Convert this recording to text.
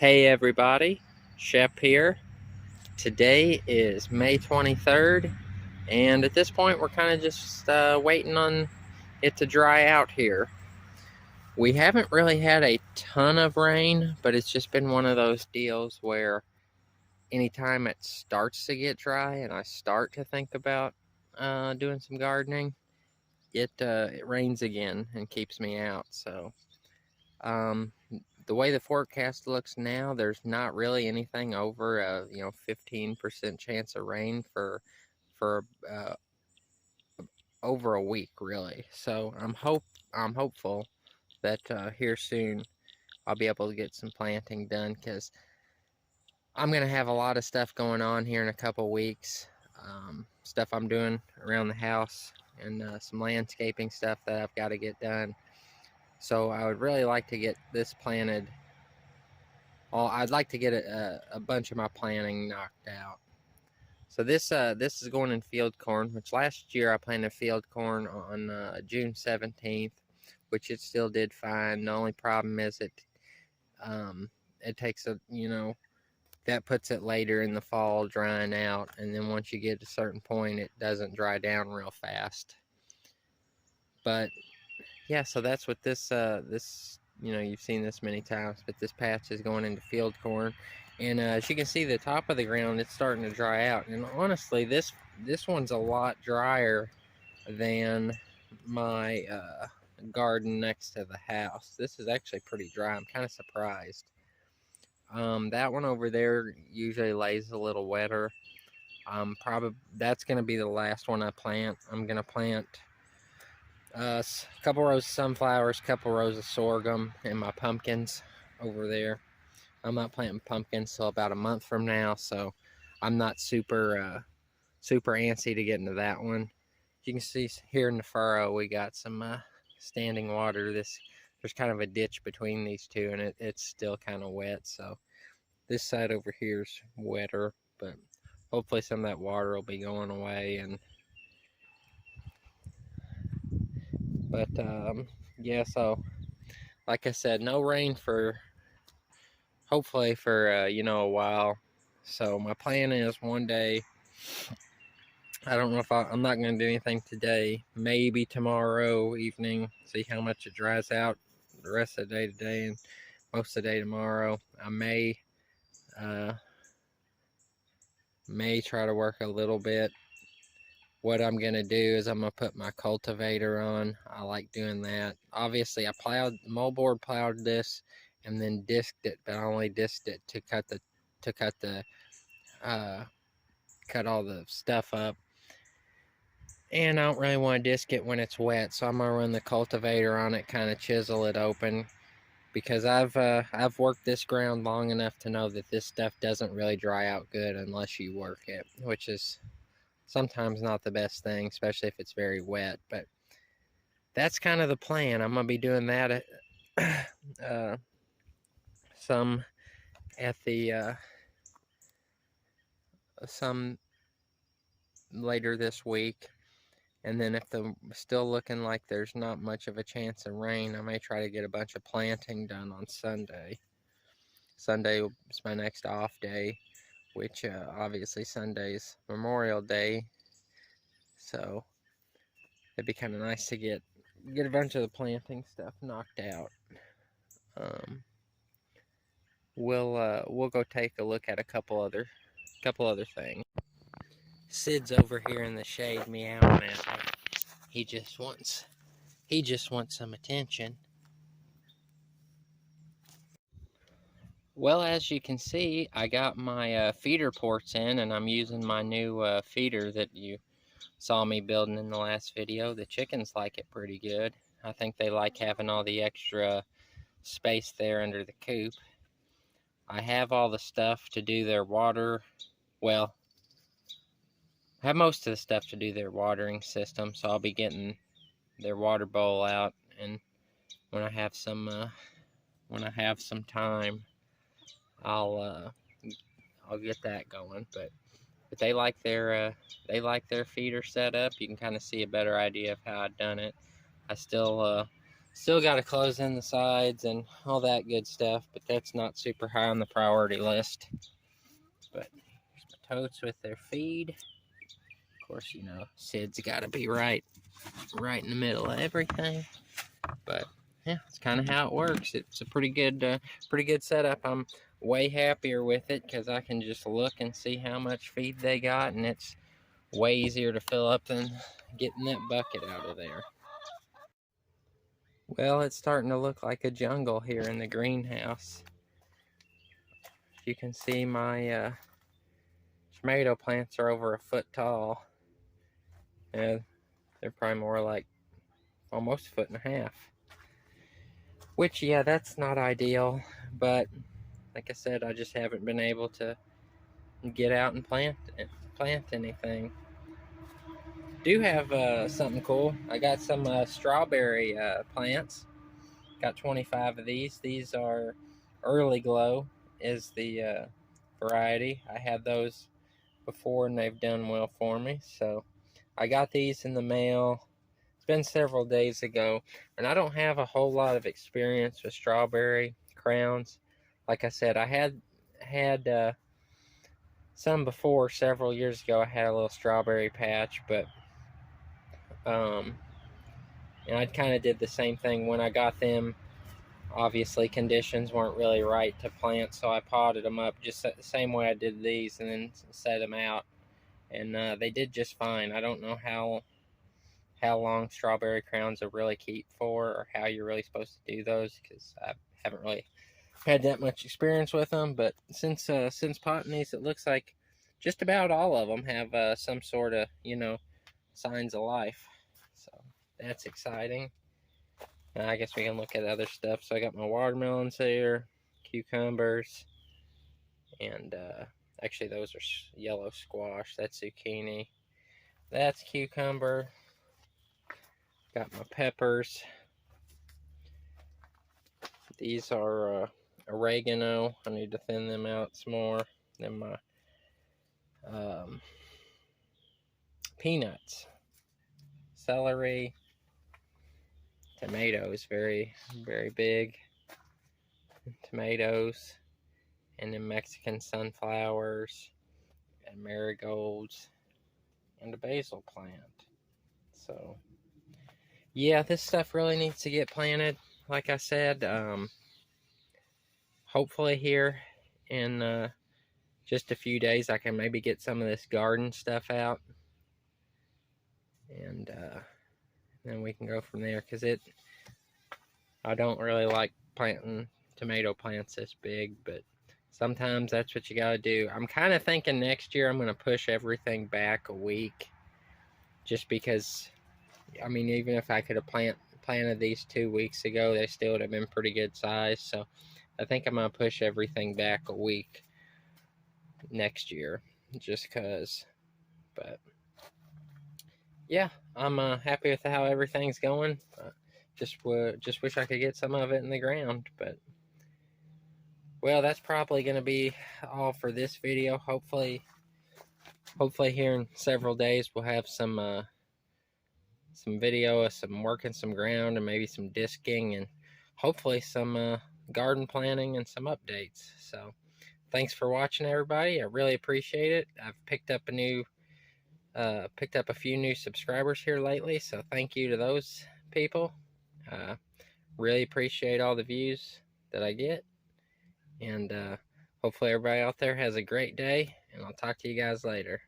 Hey everybody, Shep here. Today is May 23rd, and at this point we're kind of just waiting on it to dry out here. We haven't really had a ton of rain, but it's just been one of those deals where anytime it starts to get dry and I start to think about doing some gardening, it rains again and keeps me out. So the way the forecast looks now, there's not really anything over a 15% chance of rain for over a week, really. So I'm hopeful that here soon I'll be able to get some planting done, because I'm gonna have a lot of stuff going on here in a couple weeks. Stuff I'm doing around the house, and some landscaping stuff that I've got to get done. So I would really like to get this planted. Well, I'd like to get a bunch of my planting knocked out. So this is going in field corn, which last year I planted field corn on June 17th, which it still did fine. The only problem is it takes that puts it later in the fall drying out, and then once you get to a certain point, it doesn't dry down real fast. But yeah, so that's what this you've seen this many times, but this patch is going into field corn. And as you can see, the top of the ground, it's starting to dry out. And honestly, this one's a lot drier than my garden next to the house. This is actually pretty dry. I'm kind of surprised. That one over there usually lays a little wetter. Probably that's going to be the last one I plant. I'm going to plant a couple rows of sunflowers, couple rows of sorghum, and my pumpkins over there. I'm not planting pumpkins till about a month from now, so I'm not super antsy to get into that one. You can see here in the furrow we got some standing water. There's kind of a ditch between these two, and it's still kind of wet. So this side over here is wetter, but hopefully some of that water will be going away. But yeah, so like I said, no rain for hopefully for a while. So my plan is one day, I don't know if I'm not going to do anything today, maybe tomorrow evening, see how much it dries out the rest of the day today and most of the day tomorrow. I may try to work a little bit. What I'm going to do is I'm going to put my cultivator on. I like doing that. Obviously, I moldboard plowed this and then disked it, but I only disked it to cut all the stuff up. And I don't really want to disc it when it's wet, so I'm going to run the cultivator on it, kind of chisel it open, because I've worked this ground long enough to know that this stuff doesn't really dry out good unless you work it, which is sometimes not the best thing, especially if it's very wet. But that's kind of the plan. I'm going to be doing that some at the some later this week. And then if the still looking like there's not much of a chance of rain, I may try to get a bunch of planting done on Sunday. Sunday is my next off day, which obviously Sunday's Memorial Day. So it'd be kind of nice to get a bunch of the planting stuff knocked out. We'll go take a look at a couple other things. Sid's over here in the shade meowing at me. He just wants some attention. Well, as you can see, I got my feeder ports in, and I'm using my new feeder that you saw me building in the last video. The chickens like it pretty good. I think they like having all the extra space there under the coop. I have all the stuff to do their water. Well, I have most of the stuff to do their watering system, so I'll be getting their water bowl out, and when I have some time, I'll get that going. But they like their feeder set up. You can kind of see a better idea of how I've done it. I still Still got to close in the sides and all that good stuff, but that's not super high on the priority list. But here's my totes with their feed. Of course, you know, Sid's got to be right in the middle of everything. But yeah, it's kind of how it works. It's a pretty good setup. I'm way happier with it because I can just look and see how much feed they got, and it's way easier to fill up than getting that bucket out of there. Well, it's starting to look like a jungle here in the greenhouse. You can see my tomato plants are over a foot tall, and they're probably more like almost a foot and a half. Which, yeah, that's not ideal, but like I said, I just haven't been able to get out and plant anything. Do have something cool. I got some strawberry plants. Got 25 of these. These are Early Glow is the variety. I had those before and they've done well for me. So I got these in the mail. It's been several days ago, and I don't have a whole lot of experience with strawberry crowns. Like I said, I had some before several years ago. I had a little strawberry patch, but and I kind of did the same thing when I got them. Obviously, conditions weren't really right to plant, so I potted them up just the same way I did these, and then set them out, and they did just fine. I don't know how long strawberry crowns will really keep for, or how you're really supposed to do those, because I haven't really had that much experience with them. But since potting these, it looks like just about all of them have some sort of, you know, signs of life. So that's exciting. I guess we can look at other stuff. So I got my watermelons here, cucumbers, and actually those are yellow squash. That's zucchini. That's cucumber. Got my peppers. These are oregano. I need to thin them out some more. Then my peanuts, celery, tomatoes, very big tomatoes, and then Mexican sunflowers and marigolds and a basil plant. So yeah, this stuff really needs to get planted. Like I said, hopefully here in just a few days I can maybe get some of this garden stuff out, and then we can go from there, because I don't really like planting tomato plants this big, but sometimes that's what you gotta do. I'm kind of thinking next year I'm gonna push everything back a week, just because, I mean, even if I could have planted these 2 weeks ago, they still would have been pretty good size. So I think I'm gonna push everything back a week next year, just cause. But yeah, I'm happy with how everything's going. Just wish I could get some of it in the ground. But well, that's probably gonna be all for this video. Hopefully here in several days we'll have some video of some working some ground, and maybe some disking, and hopefully some garden planting and some updates. So thanks for watching, everybody. I really appreciate it. I've picked up a few new subscribers here lately, so thank you to those people. Really appreciate all the views that I get, and hopefully everybody out there has a great day, and I'll talk to you guys later.